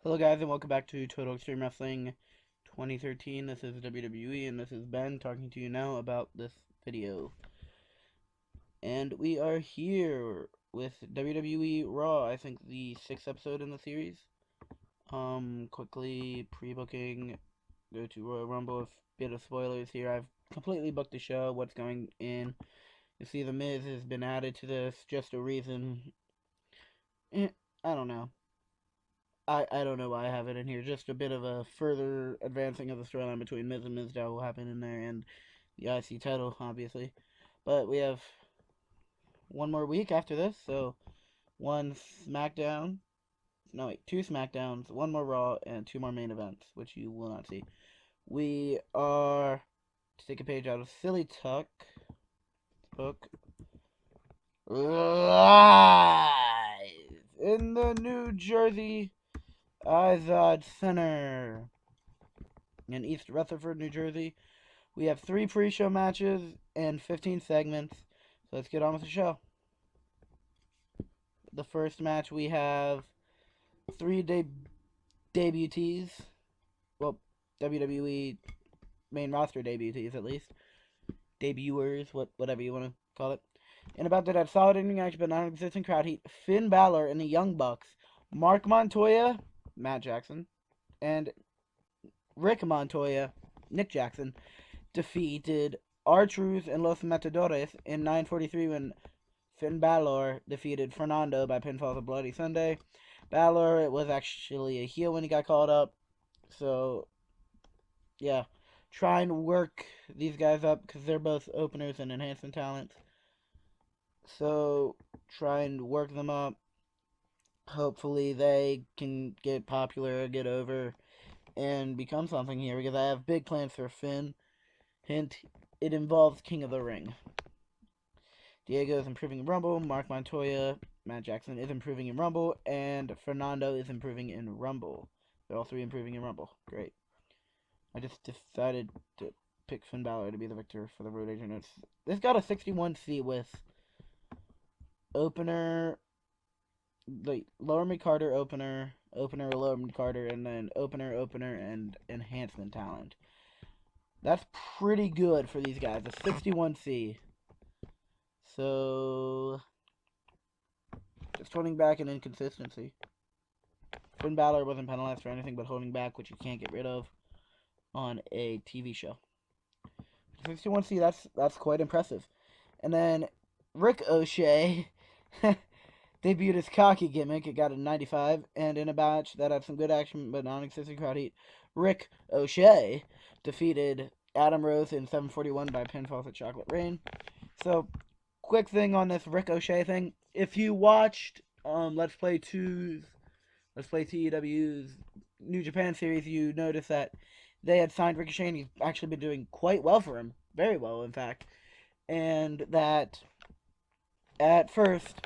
Hello guys and welcome back to Total Extreme Wrestling 2013. This is WWE and this is Ben talking to you now about this video. And we are here with WWE Raw, I think the 6th episode in the series. Quickly pre-booking, go to Royal Rumble, a bit of spoilers here. I've completely booked the show, what's going in. You see The Miz has been added to this, just a reason. I don't know. I don't know why I have it in here. Just a bit of a further advancing of the storyline between Miz and Mizdow will happen in there, and the IC title, obviously. But we have one more week after this, so one SmackDown. No, wait, two SmackDowns, one more Raw, and two more main events, which you will not see. We are, to take a page out of Silly Tuck book, live in the New Jersey Izod Center in East Rutherford, New Jersey. We have 3 pre-show matches and 15 segments. So let's get on with the show. The first match we have 3 debutees. Well, WWE main roster debutees at least. Debuters, whatever you want to call it. And about that have solid in action but non-existent crowd heat. Finn Balor and the Young Bucks. Mark Montoya, Matt Jackson, and Rick Montoya, Nick Jackson, defeated R-Truth and Los Matadores in 9:43 when Finn Balor defeated Fernando by pinfall of Bloody Sunday. Balor was actually a heel when he got called up, so yeah, try and work these guys up because they're both openers and enhancement talents. So try and work them up. Hopefully they can get popular, get over, and become something here, because I have big plans for Finn. Hint, it involves King of the Ring. Diego is improving in Rumble, Mark Montoya, Matt Jackson is improving in Rumble, and Fernando is improving in Rumble. They're all 3 improving in Rumble. Great. I just decided to pick Finn Balor to be the victor for the Road Agent. This got a 61C with opener, the lower mid-carder opener, lower mid-carder, and then opener, and enhancement talent. That's pretty good for these guys. A 61C. So, just holding back and inconsistency. Finn Balor wasn't penalized for anything but holding back, which you can't get rid of on a TV show. 61C, that's quite impressive. And then Rick OShea debuted his cocky gimmick. It got a 95, and in a match that had some good action but non-existent crowd heat, Rick OShea defeated Adam Rose in 7:41 by pinfall at Chocolate Rain. So, quick thing on this Rick OShea thing. If you watched Let's Play TEW's New Japan series, you notice that they had signed Ricochet, and he's actually been doing quite well for him. Very well, in fact. And that at first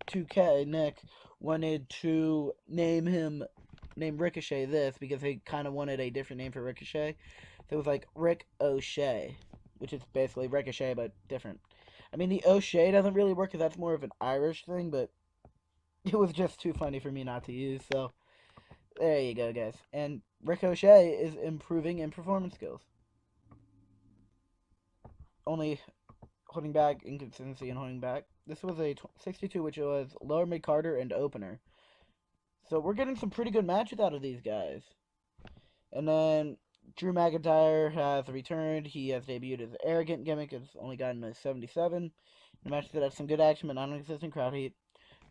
2K, Nick, wanted to name Ricochet this because they kind of wanted a different name for Ricochet. So it was like Rick OShea, which is basically Ricochet but different. I mean, the O'Shea doesn't really work because that's more of an Irish thing, but it was just too funny for me not to use, so there you go, guys. And Rick OShea is improving in performance skills. Only holding back, inconsistency and holding back. This was a 62, which was lower mid-carder and opener. So we're getting some pretty good matches out of these guys. And then Drew McIntyre has returned. He has debuted as arrogant gimmick. It's only gotten a 77. The match that had some good action but non-existent crowd heat.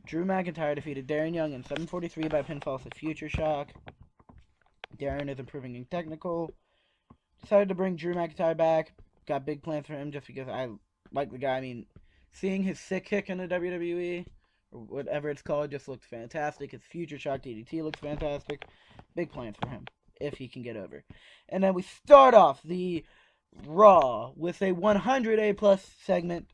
Drew McIntyre defeated Darren Young in 7:43 by pinfall to Future Shock. Darren is improving in technical. Decided to bring Drew McIntyre back. Got big plans for him just because I like the guy. I mean, seeing his sick kick in the WWE, or whatever it's called, just looked fantastic. His Future Shock DDT looks fantastic. Big plans for him, if he can get over. And then we start off the Raw with a 100A+ segment.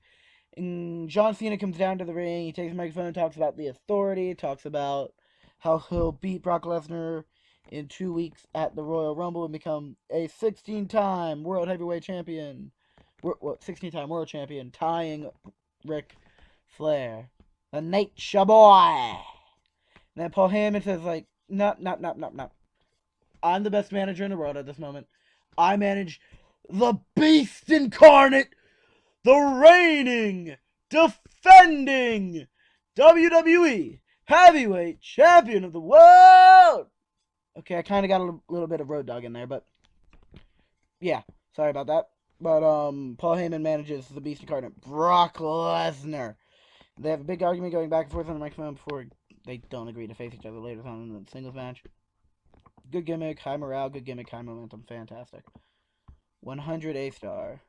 And John Cena comes down to the ring. He takes the microphone, talks about the Authority, talks about how he'll beat Brock Lesnar in 2 weeks at the Royal Rumble and become a 16-time World Heavyweight Champion. 16-time World Champion, tying Ric Flair. The Nature Boy. And then Paul Heyman says, like, No. I'm the best manager in the world at this moment. I manage the Beast Incarnate, the reigning, defending WWE Heavyweight Champion of the World. Okay, I kind of got a little bit of Road Dogg in there, but yeah, sorry about that. But Paul Heyman manages the Beast Incarnate, Brock Lesnar. They have a big argument going back and forth on the microphone before they don't agree to face each other later on in the singles match. Good gimmick, high morale, good gimmick, high momentum, fantastic. 100 A-star.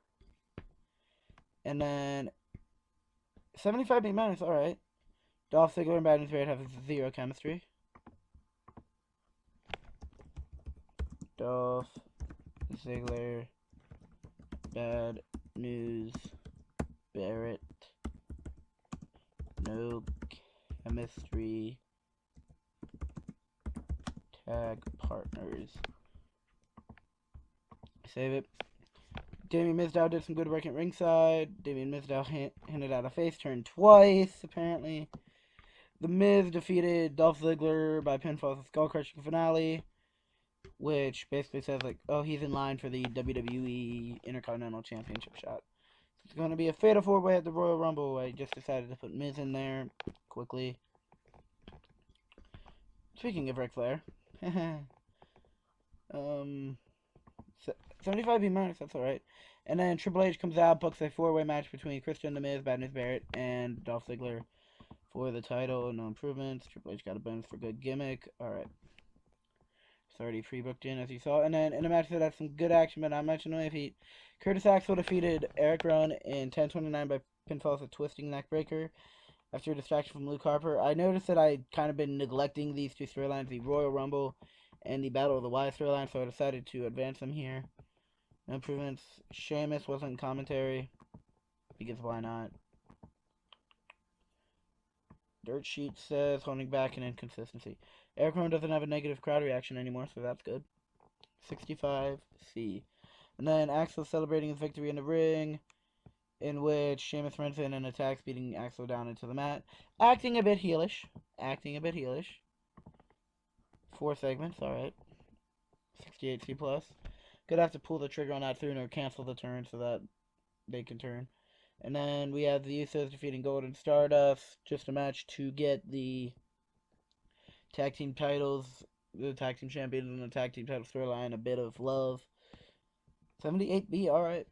And then 75 B minus, alright. Dolph Ziggler and Bad News Barrett have zero chemistry. Dolph Ziggler, Bad News Barrett, no chemistry, tag partners. Save it. Damien Mizdow did some good work at ringside. Damien Mizdow handed out a face turn twice, apparently. The Miz defeated Dolph Ziggler by pinfall at Skull Crushing finale, which basically says, like, oh, he's in line for the WWE Intercontinental Championship shot. It's going to be a fatal four-way at the Royal Rumble. I just decided to put Miz in there quickly. Speaking of Ric Flair, 75 B minus, that's alright. And then Triple H comes out, books a four-way match between Christian, The Miz, Bad News Barrett, and Dolph Ziggler for the title. No improvements. Triple H got a bonus for good gimmick. Alright. It's already pre-booked in, as you saw. And then in a match that had some good action, but not much in the way of heat, Curtis Axel defeated Eric Rowan in 10:29 by pinfall with a twisting neckbreaker after a distraction from Luke Harper. I noticed that I'd kind of been neglecting these two storylines, the Royal Rumble and the Battle of the Wyatt storyline, so I decided to advance them here. No improvements. Sheamus wasn't in commentary, because why not? Dirt Sheet says holding back an inconsistency. Eric Rowan doesn't have a negative crowd reaction anymore, so that's good. 65C. And then Axel celebrating his victory in the ring, in which Sheamus runs in and attacks, beating Axel down into the mat. Acting a bit heelish. 4 segments, alright. 68C plus. Gonna have to pull the trigger on that soon or cancel the turn so that they can turn. And then we have the Usos defeating Gold and Stardust. Just a match to get the tag team titles, the tag team champions, and the tag team title storyline a bit of love. 78B, alright.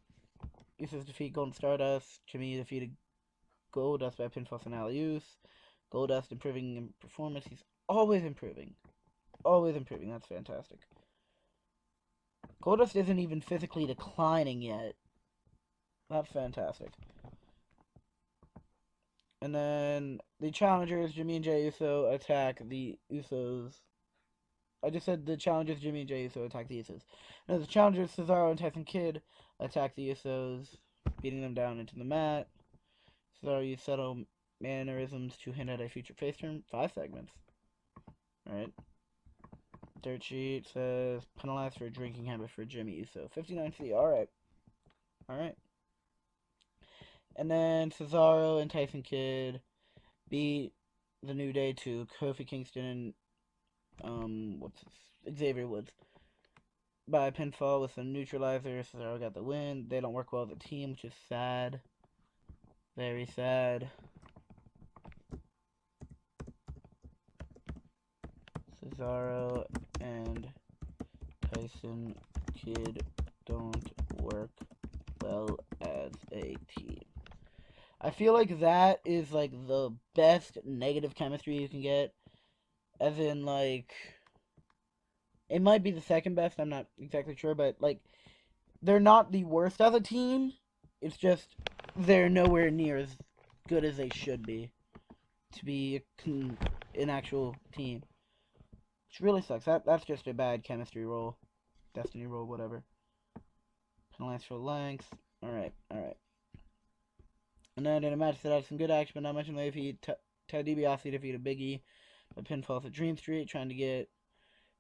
Usos defeat Gold and Stardust. Jimmy defeated Goldust by pinfall finale use. Goldust improving in performance. He's always improving. Always improving. That's fantastic. Goldust isn't even physically declining yet. That's fantastic. And then the challengers, Jimmy and Jey Uso, attack the Usos. I just said the challengers, Jimmy and Jey Uso, attack the Usos. Now the challengers, Cesaro and Tyson Kidd, attack the Usos, beating them down into the mat. Cesaro used subtle mannerisms to hint at a future face turn. 5 segments. Alright. Dirt Sheet says penalized for a drinking habit for Jimmy Uso. 59C. Alright. Alright. And then Cesaro and Tyson Kidd beat the New Day to Kofi Kingston and Xavier Woods by pinfall with some neutralizer. Cesaro got the win. They don't work well as a team, which is sad. Very sad. Cesaro and Tyson Kidd don't work well as a team. I feel like that is like the best negative chemistry you can get. As in, like, it might be the second best, I'm not exactly sure, but like, they're not the worst as a team. It's just they're nowhere near as good as they should be to be an actual team. Which really sucks. That's just a bad chemistry roll. Destiny roll, whatever. Penalized for length. Alright. And then in a match that had some good action, but not much in the way of heat, Ted DiBiase defeated Big E by pinfall at Dream Street, trying to get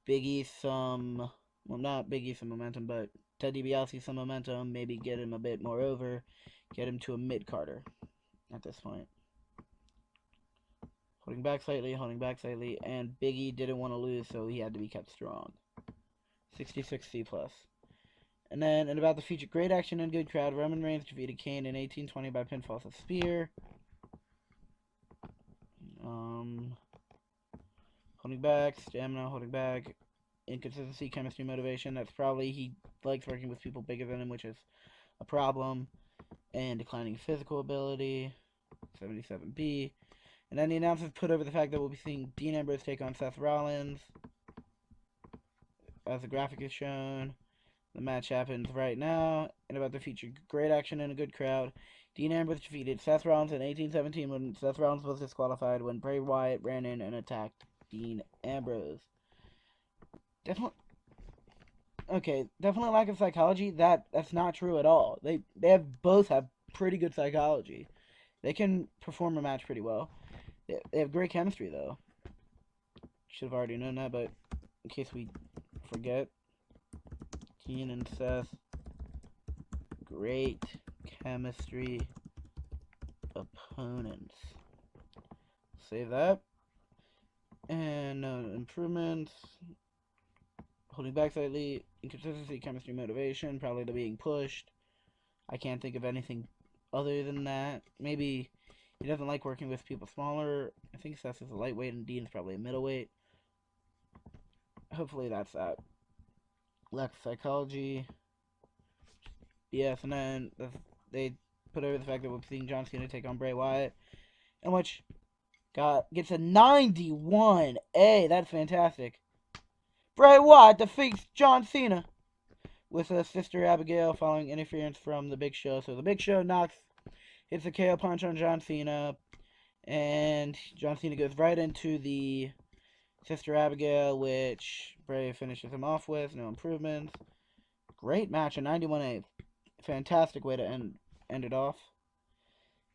Big E some, well, not Big E some momentum, but Ted DiBiase some momentum, maybe get him a bit more over, get him to a mid-carder at this point. Holding back slightly, and Big E didn't want to lose, so he had to be kept strong. 66C+. And then, in about the future, great action and good crowd, Roman Reigns defeated Kane in 1820 by pinfall with a spear. Holding back, stamina, holding back, inconsistency, chemistry, motivation. That's probably he likes working with people bigger than him, which is a problem. And declining physical ability, 77B. And then the announcers put over the fact that we'll be seeing Dean Ambrose take on Seth Rollins, as the graphic is shown. The match happens right now, and about to feature great action and a good crowd. Dean Ambrose defeated Seth Rollins in 1817 when Seth Rollins was disqualified when Bray Wyatt ran in and attacked Dean Ambrose. Definitely lack of psychology. That's not true at all. They both have pretty good psychology. They can perform a match pretty well. They have great chemistry, though. Should have already known that, but in case we forget, Dean and Seth, great chemistry opponents. Save that. And improvements. Holding back slightly, inconsistency, chemistry, motivation. Probably they're being pushed. I can't think of anything other than that. Maybe he doesn't like working with people smaller. I think Seth is a lightweight and Dean is probably a middleweight. Hopefully that's that. Lack of psychology. Yes, and then they put over the fact that we're seeing John Cena take on Bray Wyatt, in which gets a 91A. That's fantastic. Bray Wyatt defeats John Cena with a Sister Abigail following interference from the Big Show. So the Big Show hits a KO punch on John Cena, and John Cena goes right into the Sister Abigail, which Bray finishes him off with. No improvements. Great match, a 91A. Fantastic way to end it off.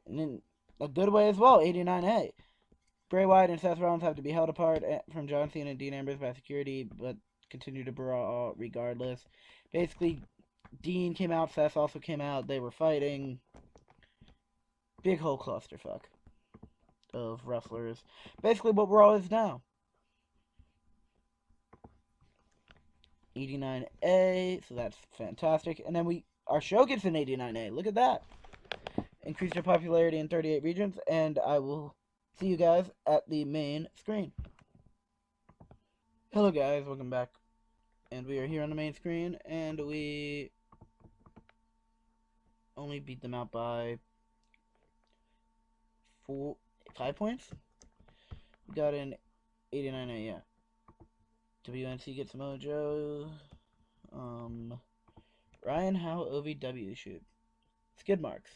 And in a good way as well, 89A. Bray Wyatt and Seth Rollins have to be held apart from John Cena and Dean Ambrose by security, but continue to brawl regardless. Basically, Dean came out, Seth also came out, they were fighting. Big whole clusterfuck of wrestlers. Basically what Raw is now. 89A, so that's fantastic. And then our show gets an 89A. Look at that. Increased our popularity in 38 regions, and I will see you guys at the main screen. Hello guys, welcome back. And we are here on the main screen, and we only beat them out by 5 points. We got an 89A, yeah. WNC gets Mojo. Ryan Howe OVW shoot. Skid marks.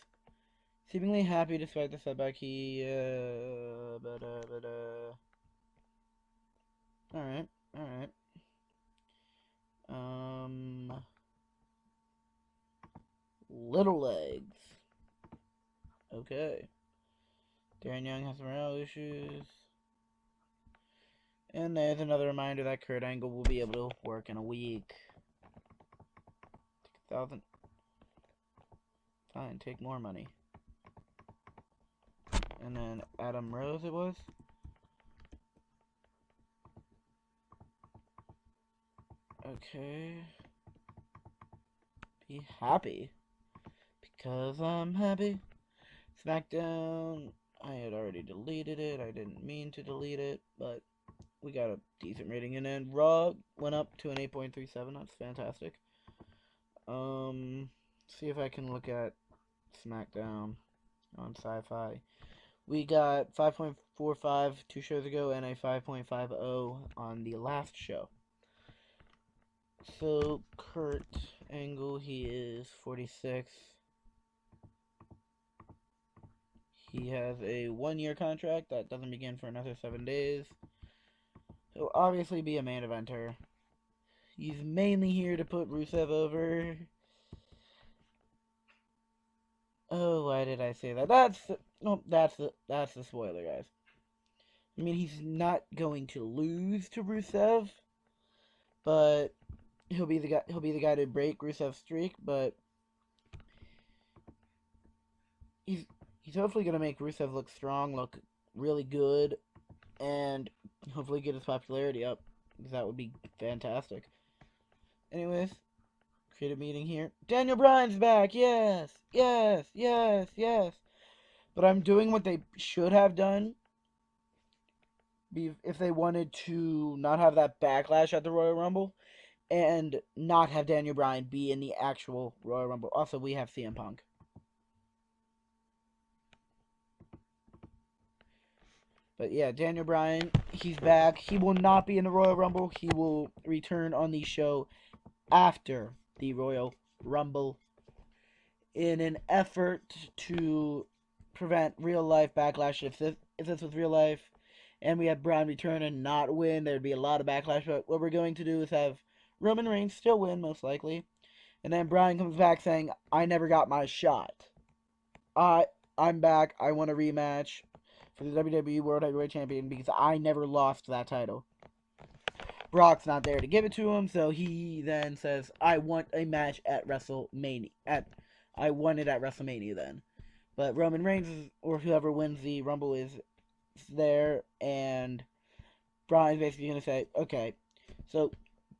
Seemingly happy despite the setback. Alright. Little legs. Okay. Darren Young has morale issues. And there's another reminder that Kurt Angle will be able to work in a week. 6,000. Fine, take more money. And then Adam Rose it was. Okay. Be happy. Because I'm happy. SmackDown. I had already deleted it. I didn't mean to delete it, but we got a decent rating. And then Raw went up to an 8.37. That's fantastic. See if I can look at SmackDown on Sci-Fi. We got 5.45 2 shows ago and a 5.50 on the last show. So, Kurt Angle, he is 46. He has a 1-year contract that doesn't begin for another 7 days. He'll obviously be a main eventer. He's mainly here to put Rusev over. Oh, why did I say that? That's the spoiler, guys. I mean, he's not going to lose to Rusev, but he'll be the guy to break Rusev's streak. But he's hopefully gonna make Rusev look strong, look really good, and hopefully get his popularity up, because that would be fantastic. Anyways, create a meeting here. Daniel Bryan's back. Yes, yes, yes, yes. But I'm doing what they should have done if they wanted to not have that backlash at the Royal Rumble and not have Daniel Bryan be in the actual Royal Rumble. Also, we have CM Punk. But yeah, Daniel Bryan, he's back. He will not be in the Royal Rumble. He will return on the show after the Royal Rumble in an effort to prevent real life backlash. If this was real life and we had Bryan return and not win, there'd be a lot of backlash. But what we're going to do is have Roman Reigns still win, most likely. And then Bryan comes back saying, I never got my shot. I'm back. I want a rematch for the WWE World Heavyweight Champion because I never lost that title. Brock's not there to give it to him, so he then says, I want a match at WrestleMania. I want it at WrestleMania then. But Roman Reigns, or whoever wins the Rumble, is there, and Bryan's basically going to say, okay, so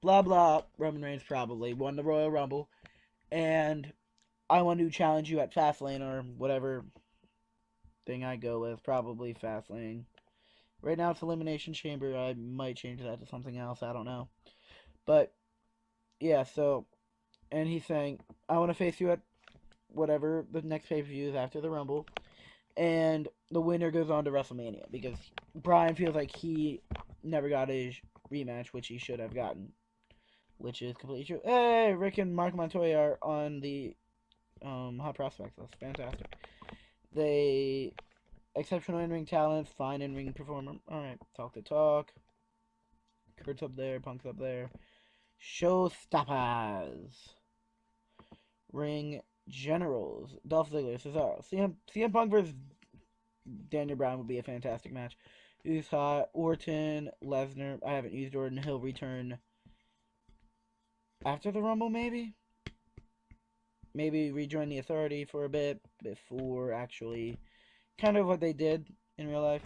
blah blah, Roman Reigns probably won the Royal Rumble, and I want to challenge you at Fastlane, or whatever thing I go with, probably Fastlane. Right now it's Elimination Chamber. I might change that to something else. I don't know. But, yeah, so, and he's saying, I want to face you at whatever the next pay-per-view is after the Rumble. And the winner goes on to WrestleMania. Because Bryan feels like he never got his rematch, which he should have gotten. Which is completely true. Hey, Rick and Mark Montoya are on the Hot Prospects list. Fantastic. They... Exceptional in-ring talent, fine in-ring performer. Alright, talk the talk. Kurt's up there, Punk's up there. Showstoppers. Ring generals. Dolph Ziggler, Cesaro. CM Punk versus Daniel Bryan would be a fantastic match. Who's hot? Orton, Lesnar. I haven't used Orton. He'll return after the Rumble, maybe? Maybe rejoin the Authority for a bit before actually... Kind of what they did in real life.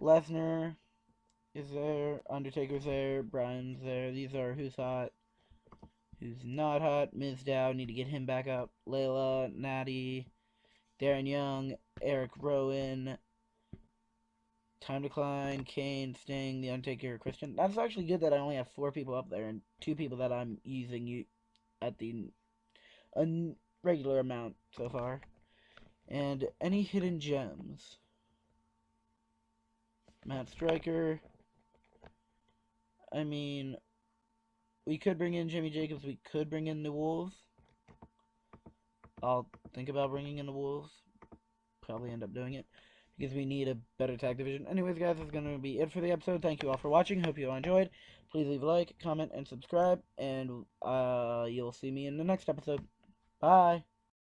Lesnar is there. Undertaker's there. Bryan's there. These are who's hot, who's not hot. Miz Dow, need to get him back up. Layla, Natty, Darren Young, Eric Rowan, Time to Climb, Kane, Sting, The Undertaker, Christian. That's actually good that I only have 4 people up there and 2 people that I'm using at the regular amount so far. And any hidden gems? Matt Striker. I mean, we could bring in Jimmy Jacobs. We could bring in the Wolves. I'll think about bringing in the Wolves. Probably end up doing it. Because we need a better tag division. Anyways, guys, that's going to be it for the episode. Thank you all for watching. Hope you all enjoyed. Please leave a like, comment, and subscribe. And you'll see me in the next episode. Bye.